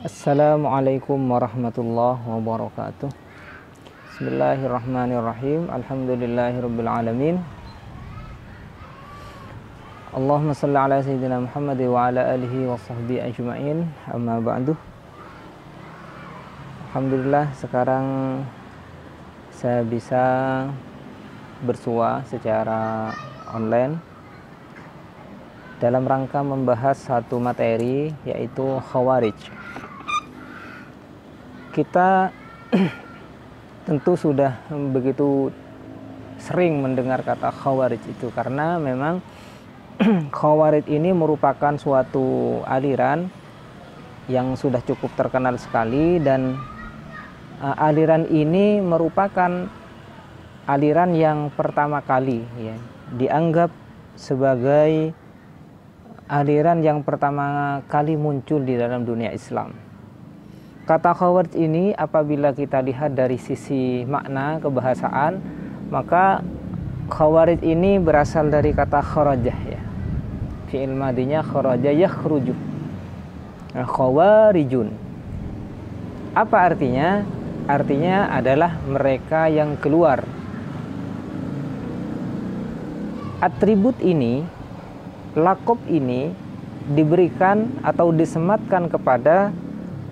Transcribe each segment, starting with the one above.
Assalamualaikum warahmatullahi wabarakatuh. Bismillahirrahmanirrahim. Alhamdulillahirabbil alamin. Allahumma shalli ala sayyidina Muhammad wa ala alihi wa sahbihi ajma'in. Amma ba'du. Alhamdulillah sekarang saya bisa bersua secara online dalam rangka membahas satu materi, yaitu Khawarij. Kita tentu sudah begitu sering mendengar kata Khawarij itu, karena memang Khawarij ini merupakan suatu aliran yang sudah cukup terkenal sekali, dan aliran ini merupakan aliran yang pertama kali dianggap sebagai aliran yang pertama kali muncul di dalam dunia Islam. Kata Khawarij ini apabila kita lihat dari sisi makna kebahasaan, maka Khawarij ini berasal dari kata kharajah ya. Fi'il madinya kharaja yakhruju. Nah, Khawarijun. Apa artinya? Artinya adalah mereka yang keluar. Atribut ini, lakob ini diberikan atau disematkan kepada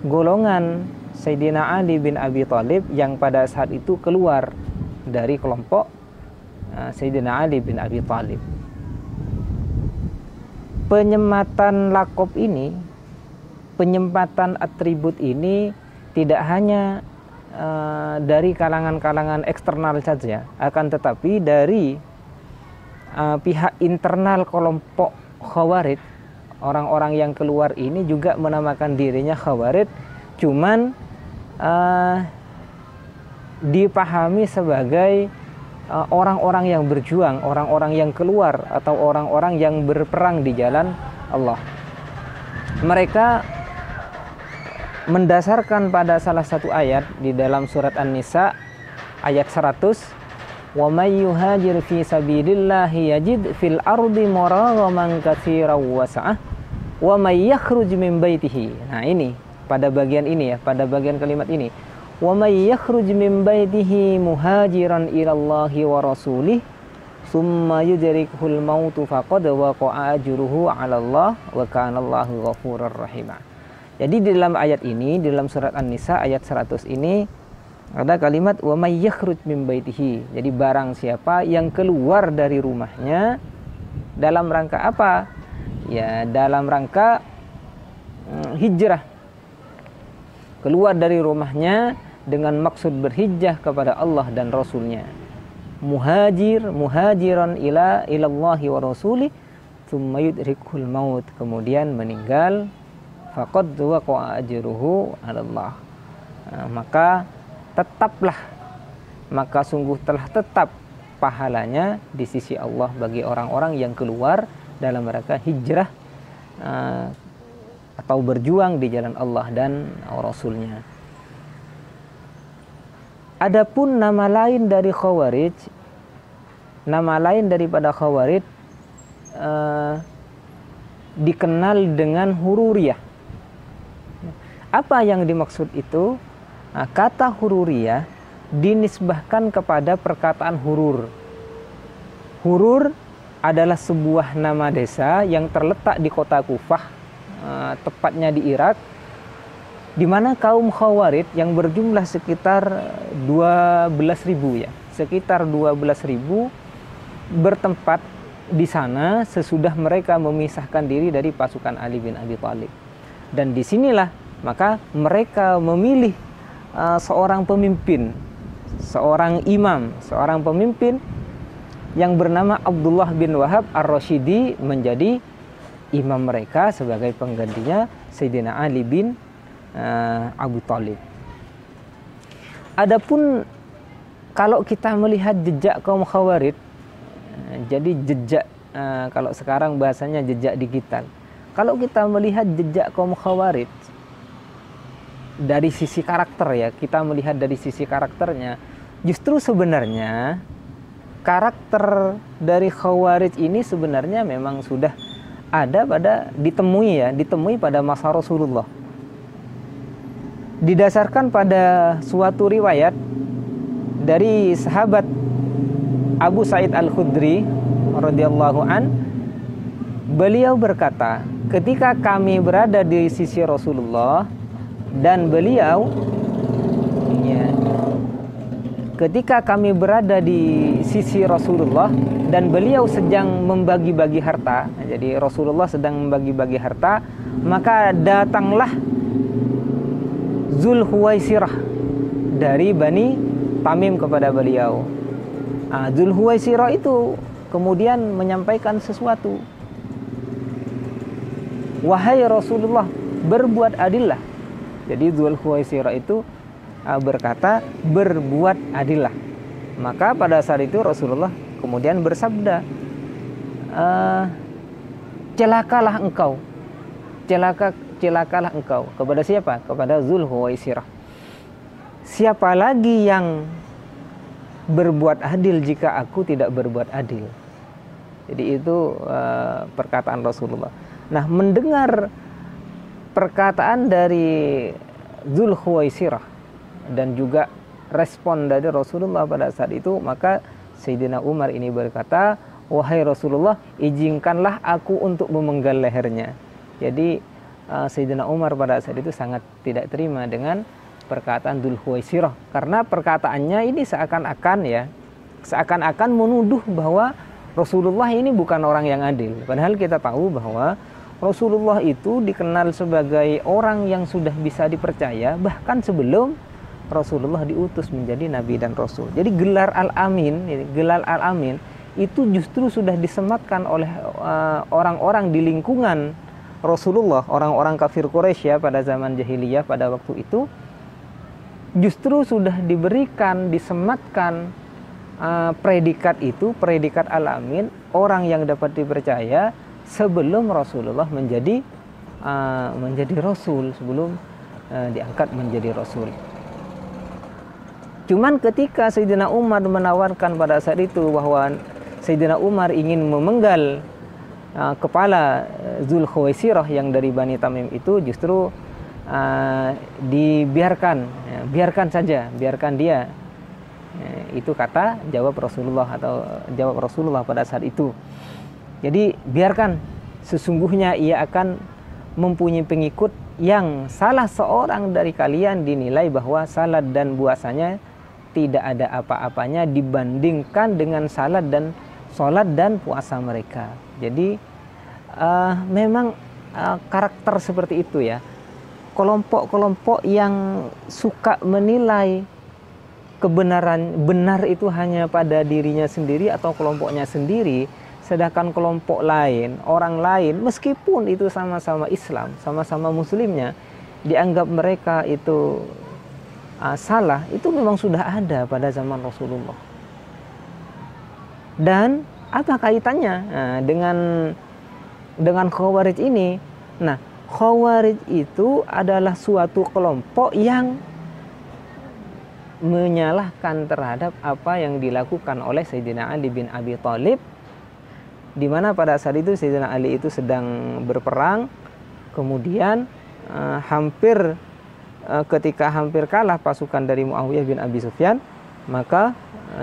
golongan Sayyidina Ali bin Abi Thalib yang pada saat itu keluar dari kelompok Sayyidina Ali bin Abi Thalib. Penyematan lakob ini, penyematan atribut ini tidak hanya dari kalangan-kalangan eksternal saja, akan tetapi dari pihak internal kelompok Khawarij. Orang-orang yang keluar ini juga menamakan dirinya Khawarij, cuman dipahami sebagai orang-orang yang berjuang, orang-orang yang keluar, atau orang-orang yang berperang di jalan Allah. Mereka mendasarkan pada salah satu ayat di dalam surat An-Nisa ayat 100, wa may yuhajir fi sabilillahi yajid fil ardi muragaman katsiran wa sa'ah wa may yakhruj min baitihi. Nah, ini pada bagian ini ya, pada bagian kalimat ini, wa may yakhruj min baitihi muhajiran ilallahi wa rasulih summa yudrikuhul mautu faqad waqa'a ajruhu 'ala Allah wa kana Allahu ghafurur rahim. Jadi di dalam ayat ini, di dalam surat An-Nisa ayat 100 ini ada kalimat wa may yakhruj min baitihi. Jadi barang siapa yang keluar dari rumahnya dalam rangka apa? Ya, dalam rangka hijrah. Keluar dari rumahnya dengan maksud berhijrah kepada Allah dan Rasulnya. Muhajiran ilallahi wa rasulih tsumma yudrikul maut, kemudian meninggal, faqad waqa'a ajruhu 'ala Allah. Maka sungguh telah tetap pahalanya di sisi Allah bagi orang-orang yang keluar dalam rangka hijrah atau berjuang di jalan Allah dan Rasulnya. Adapun nama lain dari Khawarij, nama lain daripada Khawarij dikenal dengan hururiyah. Apa yang dimaksud itu? Nah, kata hururiyah dinisbahkan kepada perkataan hurur. Hurur adalah sebuah nama desa yang terletak di kota Kufah, tepatnya di Irak, di mana kaum Khawarij yang berjumlah sekitar 12.000 ya, sekitar 12.000 bertempat di sana sesudah mereka memisahkan diri dari pasukan Ali bin Abi Thalib. Dan disinilah maka mereka memilih seorang pemimpin, seorang imam, seorang pemimpin yang bernama Abdullah bin Wahab Ar-Rasyidi menjadi imam mereka sebagai penggantinya Sayyidina Ali bin Abi Thalib. Adapun kalau kita melihat jejak kaum Khawarij, jadi jejak, kalau sekarang bahasanya jejak digital. Kalau kita melihat jejak kaum Khawarij dari sisi karakter ya, kita melihat dari sisi karakternya, justru sebenarnya karakter dari Khawarij ini sebenarnya memang sudah ada ditemui pada masa Rasulullah. didasarkan pada suatu riwayat dari sahabat Abu Sa'id Al-Khudri radhiyallahu an, beliau berkata, ketika kami berada di sisi Rasulullah dan beliau ketika kami berada di sisi Rasulullah dan beliau sedang membagi-bagi harta, jadi Rasulullah sedang membagi-bagi harta, maka datanglah Zulhuwaisirah dari Bani Tamim kepada beliau. Zulhuwaisirah itu kemudian menyampaikan sesuatu. Wahai Rasulullah, berbuat adillah. Jadi Zulhuwaisirah itu berkata, berbuat adillah. Maka pada saat itu Rasulullah kemudian bersabda, celakalah engkau, celakalah engkau. Kepada siapa? Kepada Zulhuwaisirah. Siapa lagi yang berbuat adil jika aku tidak berbuat adil? Jadi itu perkataan Rasulullah. Nah, mendengar perkataan dari Zulhuwaisirah dan juga respon dari Rasulullah pada saat itu, maka Sayyidina Umar ini berkata, wahai Rasulullah, izinkanlah aku untuk memenggal lehernya. Jadi Sayyidina Umar pada saat itu sangat tidak terima dengan perkataan Dzulhuwaisirah, karena perkataannya ini seakan-akan menuduh bahwa Rasulullah ini bukan orang yang adil. Padahal kita tahu bahwa Rasulullah itu dikenal sebagai orang yang sudah bisa dipercaya bahkan sebelum Rasulullah diutus menjadi Nabi dan Rasul. Jadi gelar Al-Amin itu justru sudah disematkan oleh orang-orang di lingkungan Rasulullah, orang-orang kafir Quraisy ya pada zaman jahiliyah pada waktu itu, justru sudah diberikan, disematkan predikat itu, predikat Al-Amin, orang yang dapat dipercaya sebelum Rasulullah menjadi Rasul, sebelum diangkat menjadi Rasul. Cuman ketika Sayyidina Umar menawarkan pada saat itu bahwa Sayyidina Umar ingin memenggal kepala Dzulhuwaisirah yang dari Bani Tamim itu, justru dibiarkan, biarkan saja, biarkan dia. Itu kata jawab Rasulullah pada saat itu. Jadi biarkan, sesungguhnya ia akan mempunyai pengikut yang salah seorang dari kalian dinilai bahwa salat dan puasanya tidak ada apa-apanya dibandingkan dengan salat dan puasa mereka. Jadi memang karakter seperti itu ya. Kelompok-kelompok yang suka menilai benar itu hanya pada dirinya sendiri atau kelompoknya sendiri, sedangkan kelompok lain, orang lain, meskipun itu sama-sama Islam, sama-sama Muslimnya, dianggap mereka itu salah, itu memang sudah ada pada zaman Rasulullah. Dan apa kaitannya dengan Khawarij ini? Nah, Khawarij itu adalah suatu kelompok yang menyalahkan terhadap apa yang dilakukan oleh Sayyidina Ali bin Abi Thalib, di mana pada saat itu Sayyidina Ali itu sedang berperang, kemudian ketika hampir kalah pasukan dari Muawiyah bin Abi Sufyan, maka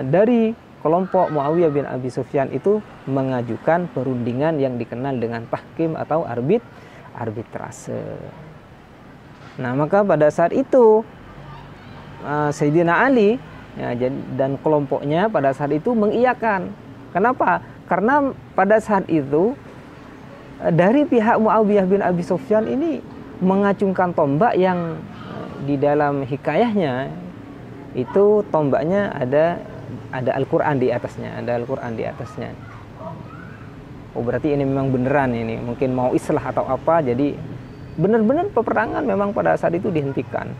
dari kelompok Muawiyah bin Abi Sufyan itu mengajukan perundingan yang dikenal dengan tahkim atau arbitrase. Nah, maka pada saat itu Sayyidina Ali dan kelompoknya pada saat itu mengiyakan. Kenapa? Karena pada saat itu dari pihak Muawiyah bin Abi Sufyan ini mengacungkan tombak yang di dalam hikayahnya itu tombaknya ada Al-Quran di atasnya, Oh, berarti ini memang beneran ini, mungkin mau islah atau apa, jadi benar-benar peperangan memang pada saat itu dihentikan.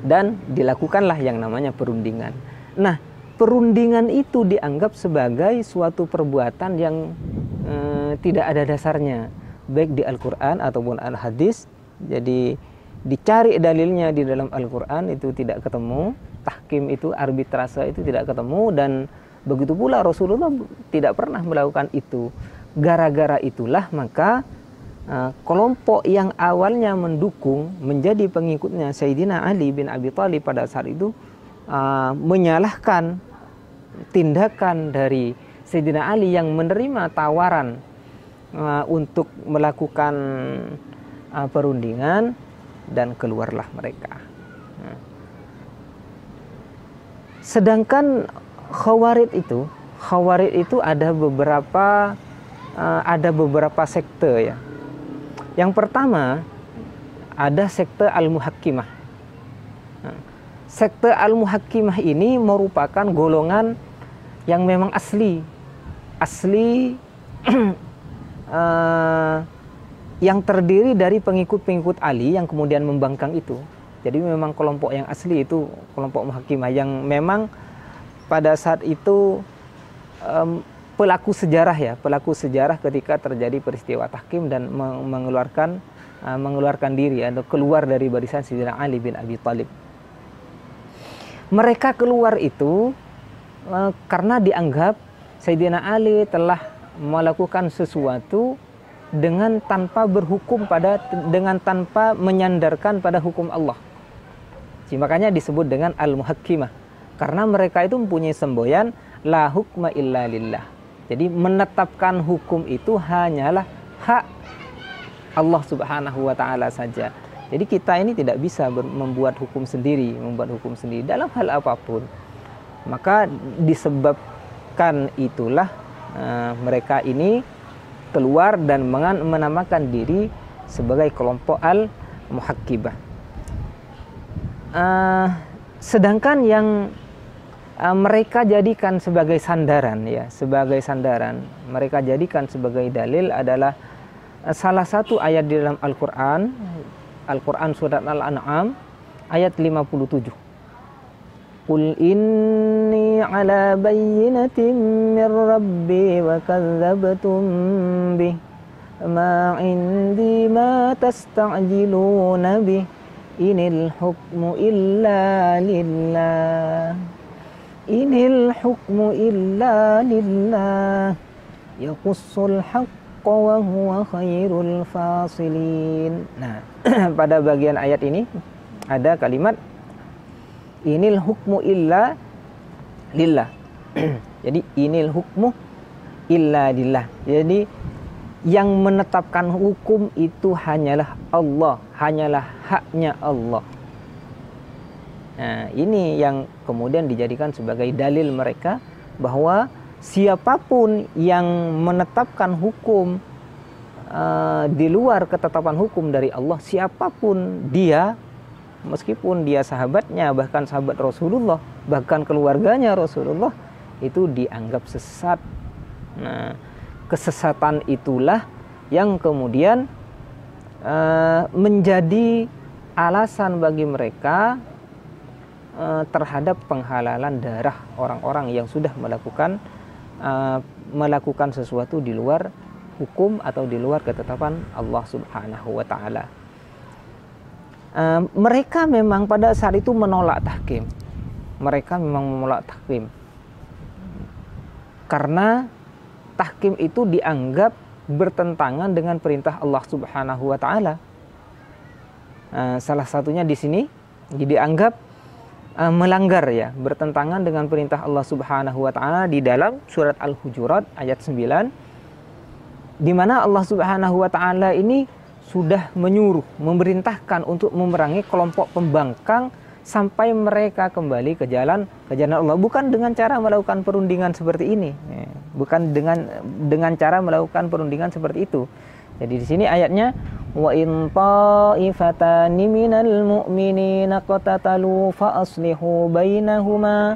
Dan dilakukanlah yang namanya perundingan. Nah, perundingan itu dianggap sebagai suatu perbuatan yang tidak ada dasarnya, baik di Al-Quran ataupun Al-Hadis. Jadi dicari dalilnya di dalam Al-Quran itu tidak ketemu, tahkim itu, arbitrase itu tidak ketemu, dan begitu pula Rasulullah tidak pernah melakukan itu. Gara-gara itulah maka kelompok yang awalnya mendukung menjadi pengikutnya Sayyidina Ali bin Abi Thalib pada saat itu menyalahkan tindakan dari Sayyidina Ali yang menerima tawaran untuk melakukan perundingan, dan keluarlah mereka. Sedangkan Khawarij itu ada beberapa sekte ya. Yang pertama ada sekte Al-Muhakkimah. Sekte Al-Muhakkimah ini merupakan golongan yang memang asli yang terdiri dari pengikut-pengikut Ali yang kemudian membangkang itu. Jadi memang kelompok yang asli itu kelompok Muhakkimah yang memang pada saat itu pelaku sejarah ketika terjadi peristiwa tahkim dan mengeluarkan diri atau keluar dari barisan Sayyidina Ali bin Abi Thalib. Mereka keluar itu karena dianggap Sayyidina Ali telah melakukan sesuatu dengan tanpa menyandarkan pada hukum Allah. Makanya disebut dengan Al-Muhakkimah, karena mereka itu mempunyai semboyan la hukma illa lillah. Jadi menetapkan hukum itu hanyalah hak Allah Subhanahu wa taala saja. Jadi kita ini tidak bisa membuat hukum sendiri dalam hal apapun. Maka disebabkan itulah mereka ini keluar dan menamakan diri sebagai kelompok Al-Muhakkimah. Sedangkan yang mereka jadikan sebagai sandaran, mereka jadikan sebagai dalil adalah salah satu ayat di dalam Al-Quran surat Al-An'am ayat 57. Qul inni ala bayyinatin min rabbi wa kadzdzabtum bih ma indi ma tasta'jiluna bih inil hukmu illa lillah yaqussul haqqa wa huwa khairul fasilin. Nah, pada bagian ayat ini ada kalimat inil hukmu illa lillah. Jadi inil hukmu illa lillah. Jadi yang menetapkan hukum itu hanyalah Allah, hanyalah haknya Allah. Nah, ini yang kemudian dijadikan sebagai dalil mereka bahwa siapapun yang menetapkan hukum di luar ketetapan hukum dari Allah, siapapun dia, meskipun dia sahabatnya, bahkan sahabat Rasulullah, bahkan keluarganya Rasulullah, itu dianggap sesat. Nah, kesesatan itulah yang kemudian menjadi alasan bagi mereka terhadap penghalalan darah orang-orang yang sudah melakukan sesuatu di luar hukum atau di luar ketetapan Allah Subhanahu wa taala. Mereka memang pada saat itu menolak tahkim. Karena tahkim itu dianggap bertentangan dengan perintah Allah Subhanahu wa taala. Salah satunya di sini dianggap melanggar ya, bertentangan dengan perintah Allah Subhanahu wa taala di dalam surat Al-Hujurat ayat 9, di mana Allah Subhanahu wa taala ini sudah memerintahkan untuk memerangi kelompok pembangkang sampai mereka kembali ke jalan Allah, bukan dengan cara melakukan perundingan seperti ini. Bukan dengan cara melakukan perundingan seperti itu. Jadi di sini ayatnya wa in ta'ifatani minal mu'minina qatatalu fa aslihu bainahuma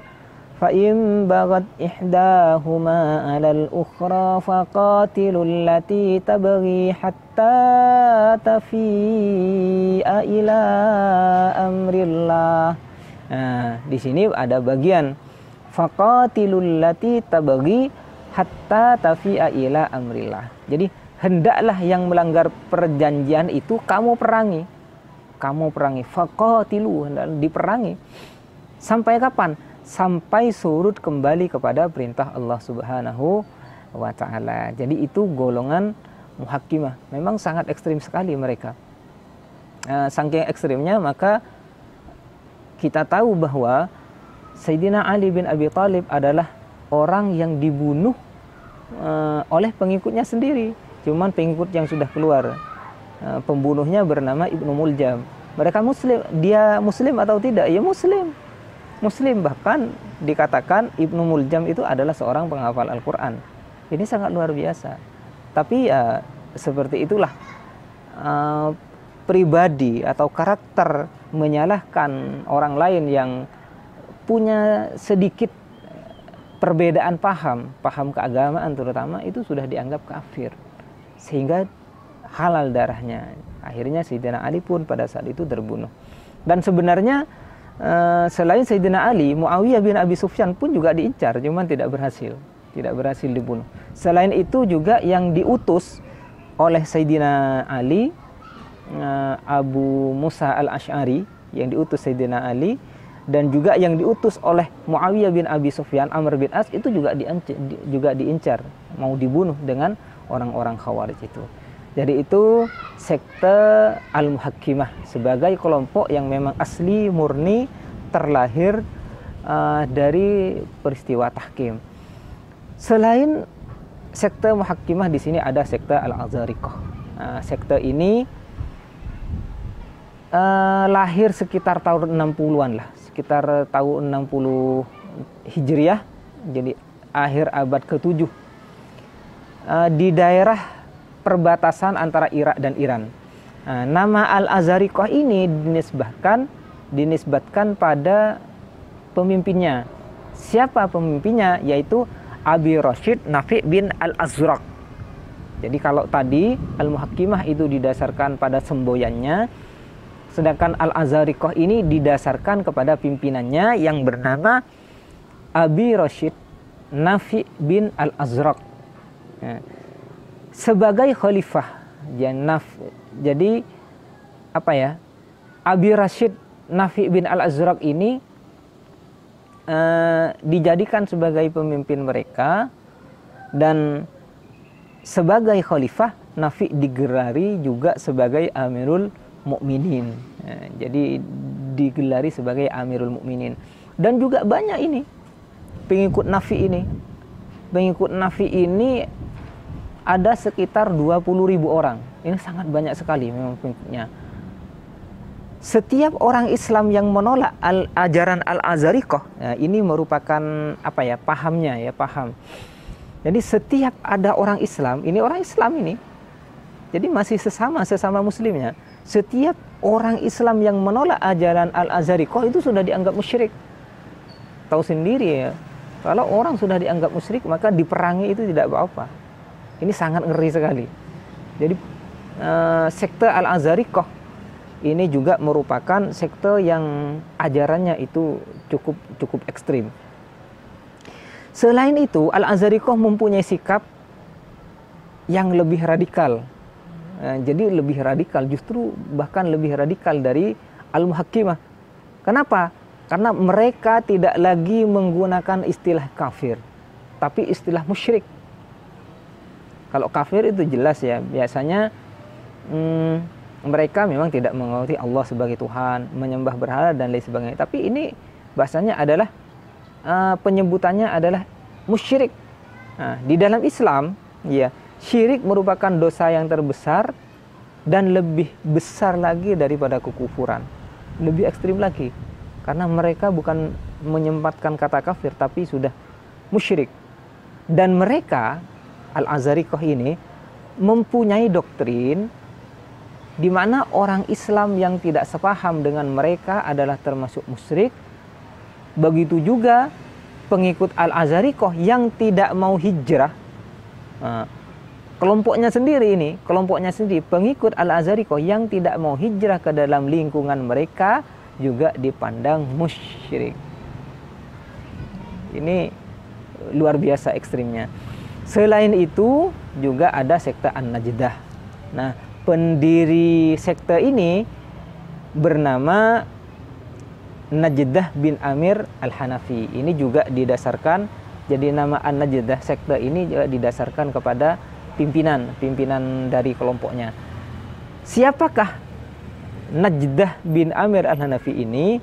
fa in baghat ihdahuma 'alal ukhra faqatilul lati tabghi hatta tafi'a ila amrillah. Nah, di sini ada bagian faqatilul lati tabghi hatta tafi'a ila amrillah. Jadi hendaklah yang melanggar perjanjian itu kamu perangi. Faqatilu, hendaklah diperangi. Sampai kapan? Sampai surut kembali kepada perintah Allah Subhanahu wa taala. Jadi itu golongan muhakkimah. Memang sangat ekstrim sekali mereka. Saking ekstrimnya maka kita tahu bahwa Sayyidina Ali bin Abi Thalib adalah orang yang dibunuh oleh pengikutnya sendiri. Cuman pengikut yang sudah keluar. Pembunuhnya bernama Ibnu Muljam. Mereka muslim. Dia muslim atau tidak? Ya muslim. Muslim, bahkan dikatakan Ibnu Muljam itu adalah seorang penghafal Al-Quran. Ini sangat luar biasa. Tapi ya seperti itulah pribadi atau karakter menyalahkan orang lain yang punya sedikit perbedaan paham keagamaan terutama, itu sudah dianggap kafir. Sehingga halal darahnya. Akhirnya Sayyidina Ali pun pada saat itu terbunuh. Dan sebenarnya selain Sayyidina Ali, Muawiyah bin Abi Sufyan pun juga diincar, cuman tidak berhasil dibunuh. Selain itu juga yang diutus oleh Sayyidina Ali, Abu Musa al-Ash'ari, yang diutus Sayyidina Ali, dan juga yang diutus oleh Muawiyah bin Abi Sufyan, Amr bin As, itu juga diincar, mau dibunuh dengan orang-orang Khawarij itu. Jadi itu sekte Al-Muhakkimah sebagai kelompok yang memang asli murni terlahir dari peristiwa tahkim. Selain sekte Muhakkimah, di sini ada sekte Al-Azhariqah. Sekte ini lahir sekitar tahun 60-an lah, sekitar tahun 60 Hijriah, jadi akhir abad ke-7, di daerah perbatasan antara Irak dan Iran. Nama Al-Azhariqah ini dinisbatkan pada pemimpinnya. Siapa pemimpinnya? Yaitu Abi Rashid Nafi' bin Al-Azraq. Jadi kalau tadi Al-Muhakkimah itu didasarkan pada semboyannya, sedangkan Al-Azhariqah ini didasarkan kepada pimpinannya yang bernama Abi Rashid Nafi' bin Al-Azraq. Sebagai khalifah, jadi apa ya? Abi Rashid Nafi' bin Al-Azraq ini dijadikan sebagai pemimpin mereka, dan sebagai khalifah Nafi' digelari juga sebagai Amirul Mukminin. Jadi digelari sebagai Amirul Mukminin. Dan juga banyak ini pengikut Nafi' ini. Pengikut Nafi' ini ada sekitar 20.000 orang. Ini sangat banyak sekali memang pengikutnya. Setiap orang Islam yang menolak ajaran Al-Azhariqah, ini merupakan apa ya, pahamnya ya, paham. Jadi setiap ada orang Islam, ini orang Islam ini, jadi masih sesama muslimnya. Setiap orang Islam yang menolak ajaran Al-Azhariqah itu sudah dianggap musyrik. Tahu sendiri ya, kalau orang sudah dianggap musyrik maka diperangi itu tidak apa-apa. Ini sangat ngeri sekali. Jadi sekte Al-Azhariqah ini juga merupakan sekte yang ajarannya itu cukup ekstrim. Selain itu, Al-Azhariqah mempunyai sikap yang lebih radikal. Jadi lebih radikal, justru bahkan lebih radikal dari Al-Muhakkimah. Kenapa? Karena mereka tidak lagi menggunakan istilah kafir, tapi istilah musyrik. Kalau kafir itu jelas ya, biasanya mereka memang tidak mengakui Allah sebagai Tuhan, menyembah berhala dan lain sebagainya. Tapi ini bahasanya adalah penyebutannya adalah musyrik. Nah, di dalam Islam, ya, syirik merupakan dosa yang terbesar dan lebih besar lagi daripada kekufuran. Lebih ekstrim lagi. Karena mereka bukan menyempatkan kata kafir, tapi sudah musyrik. Dan mereka Al-Azhariqah ini mempunyai doktrin di mana orang Islam yang tidak sepaham dengan mereka adalah termasuk musyrik. Begitu juga pengikut Al-Azhariqah yang tidak mau hijrah. Kelompoknya sendiri, pengikut Al-Azhariqah yang tidak mau hijrah ke dalam lingkungan mereka juga dipandang musyrik. Ini luar biasa ekstrimnya. Selain itu juga ada sekte An-Najdah. Nah, pendiri sekte ini bernama Najdah bin Amir Al-Hanafi. Ini juga didasarkan, jadi nama An-Najdah sekte ini juga didasarkan kepada pimpinan dari kelompoknya. Siapakah Najdah bin Amir al-Hanafi ini?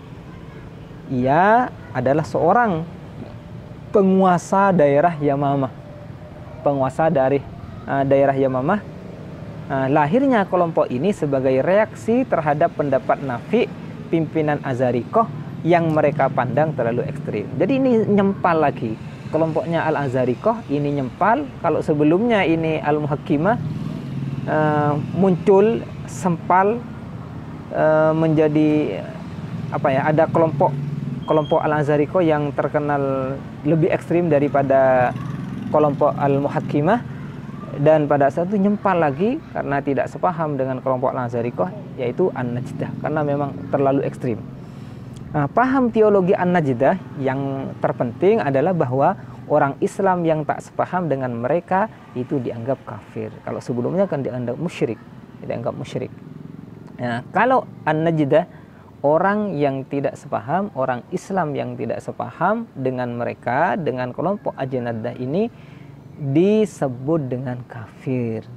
Ia adalah seorang penguasa daerah Yamamah. Penguasa dari daerah Yamamah. Lahirnya kelompok ini sebagai reaksi terhadap pendapat Nafi, pimpinan Azarikoh, yang mereka pandang terlalu ekstrim. Jadi ini nyempal lagi. Kelompoknya Al-Azarikoh ini nyempal. Kalau sebelumnya ini Al-Muhakkimah muncul sempal menjadi ada kelompok Al-Azarikoh yang terkenal lebih ekstrim daripada kelompok Al-Muhakkimah, dan pada saat itu nyempal lagi karena tidak sepaham dengan kelompok Al-Azarikoh, yaitu An-Najdah, karena memang terlalu ekstrim. Paham teologi An-Najdah yang terpenting adalah bahwa orang Islam yang tak sepaham dengan mereka itu dianggap kafir. Kalau sebelumnya kan dianggap musyrik. Kalau An-Najdah, orang yang tidak sepaham, orang Islam yang tidak sepaham dengan mereka, dengan kelompok An-Najdah ini disebut dengan kafir.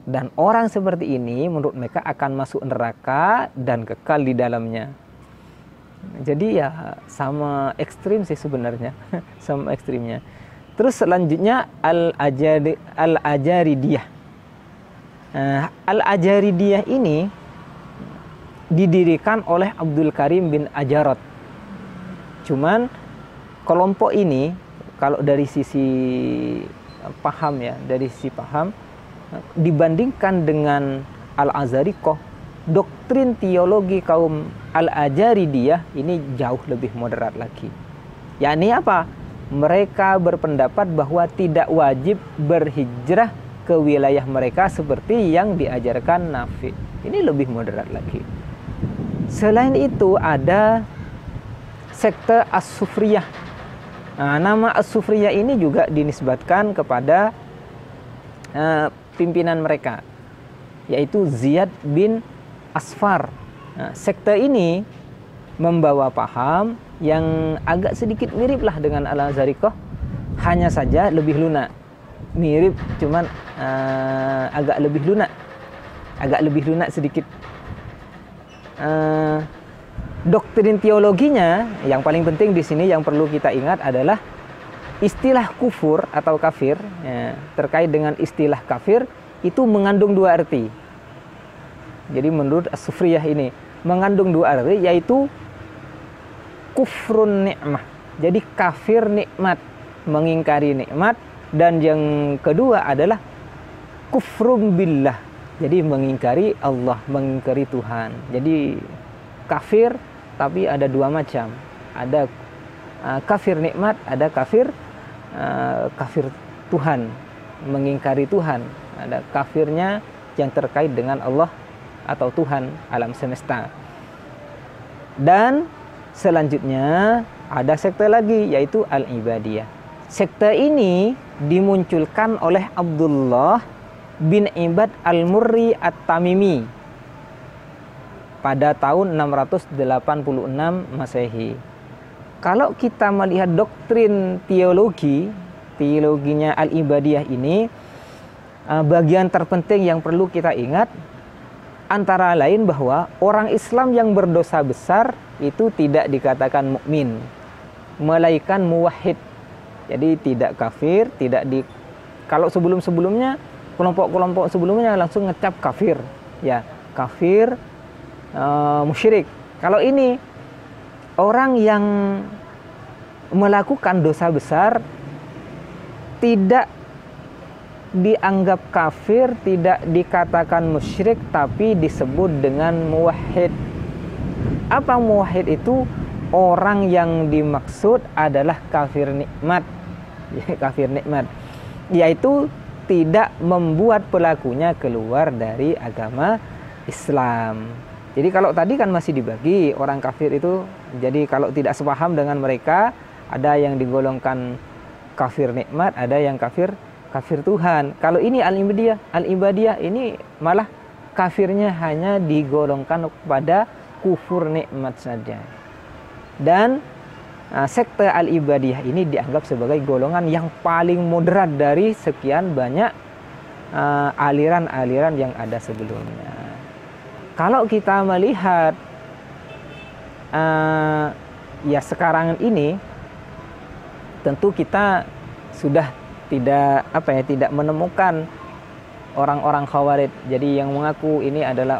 Dan orang seperti ini menurut mereka akan masuk neraka dan kekal di dalamnya. Jadi ya sama ekstrim sih sebenarnya. Sama ekstrimnya. Terus selanjutnya Al-Ajaridiyah. Al-Ajaridiyah ini didirikan oleh Abdul Karim bin Ajarot. Cuman kelompok ini kalau dari sisi paham dibandingkan dengan Al-Azarikoh, doktrin teologi kaum Al-Ajaridiyah ini jauh lebih moderat lagi. Yakni apa? Mereka berpendapat bahwa tidak wajib berhijrah ke wilayah mereka seperti yang diajarkan Nafi. Ini lebih moderat lagi. Selain itu ada sekte As-Sufriyah. Nama As-Sufriyah ini juga dinisbatkan kepada pimpinan mereka, yaitu Ziyad bin Asfar. Sekte ini membawa paham yang agak sedikit miriplah dengan Al-Azarikoh, hanya saja lebih lunak. Mirip, cuman agak lebih lunak sedikit. Doktrin teologinya yang paling penting di sini yang perlu kita ingat adalah istilah kufur atau kafir. Terkait dengan istilah kafir itu mengandung dua arti. Jadi menurut As-Sufriyah ini mengandung dua arti, yaitu kufrun nikmah. Jadi kafir nikmat, mengingkari nikmat, dan yang kedua adalah kufrum billah. Jadi mengingkari Allah, mengingkari Tuhan. Jadi kafir tapi ada dua macam. Ada kafir nikmat, ada kafir Tuhan, mengingkari Tuhan. Ada kafirnya yang terkait dengan Allah atau Tuhan alam semesta. Dan selanjutnya ada sekte lagi, yaitu Al-Ibadiyah. Sekte ini dimunculkan oleh Abdullah bin Ibad Al-Murri At-Tamimi pada tahun 686 Masehi. Kalau kita melihat doktrin teologinya Al-Ibadiyah ini, bagian terpenting yang perlu kita ingat antara lain bahwa orang Islam yang berdosa besar itu tidak dikatakan mukmin, melainkan muwahhid. Jadi tidak kafir, kalau sebelumnya kelompok-kelompok sebelumnya langsung ngecap kafir, ya kafir, musyrik. Kalau ini orang yang melakukan dosa besar tidak dianggap kafir, tidak dikatakan musyrik, tapi disebut dengan muwahhid. Apa muwahhid itu? Orang yang dimaksud adalah kafir nikmat. Kafir nikmat, yaitu tidak membuat pelakunya keluar dari agama Islam. Jadi kalau tadi kan masih dibagi orang kafir itu, jadi kalau tidak sepaham dengan mereka, ada yang digolongkan kafir nikmat, ada yang kafir Tuhan. Kalau ini Al-Ibadiyah ini malah kafirnya hanya digolongkan kepada kufur nikmat saja. Dan sekte Al-Ibadiyah ini dianggap sebagai golongan yang paling moderat dari sekian banyak aliran-aliran yang ada sebelumnya. Kalau kita melihat ya sekarang ini, tentu kita sudah tidak menemukan orang-orang Khawarij. Jadi yang mengaku ini adalah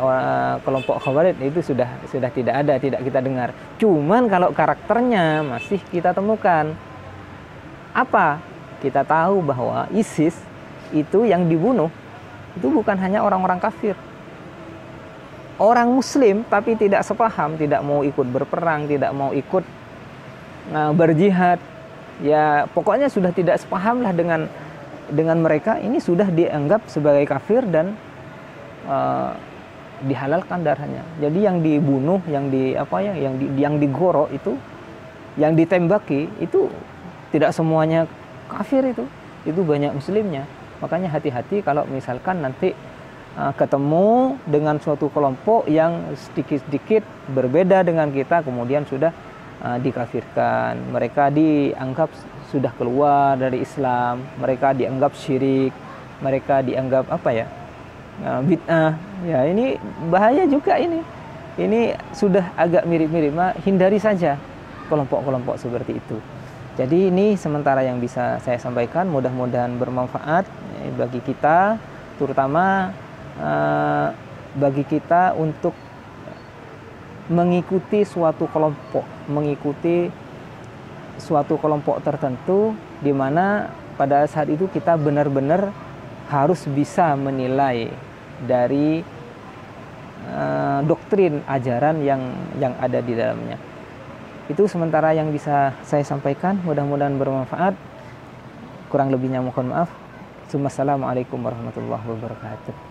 kelompok Khawarij itu sudah tidak ada, tidak kita dengar. Cuman kalau karakternya masih kita temukan. Apa? Kita tahu bahwa ISIS itu yang dibunuh itu bukan hanya orang-orang kafir. Orang muslim tapi tidak sepaham, tidak mau ikut berperang, tidak mau ikut berjihad. Ya pokoknya sudah tidak sepaham lah dengan mereka, ini sudah dianggap sebagai kafir dan dihalalkan darahnya. Jadi yang dibunuh, yang digorok itu, yang ditembaki itu tidak semuanya kafir, itu banyak muslimnya. Makanya hati-hati kalau misalkan nanti ketemu dengan suatu kelompok yang sedikit-sedikit berbeda dengan kita, kemudian sudah dikafirkan, mereka dianggap sudah keluar dari Islam, mereka dianggap syirik, mereka dianggap bid'ah. Ya ini bahaya juga ini sudah agak mirip-mirip. Hindari saja kelompok-kelompok seperti itu. Jadi ini sementara yang bisa saya sampaikan, mudah-mudahan bermanfaat bagi kita, terutama bagi kita untuk mengikuti suatu kelompok tertentu, di mana pada saat itu kita benar-benar harus bisa menilai dari doktrin ajaran yang ada di dalamnya. Itu sementara yang bisa saya sampaikan, mudah-mudahan bermanfaat. Kurang lebihnya mohon maaf. Assalamualaikum warahmatullahi wabarakatuh.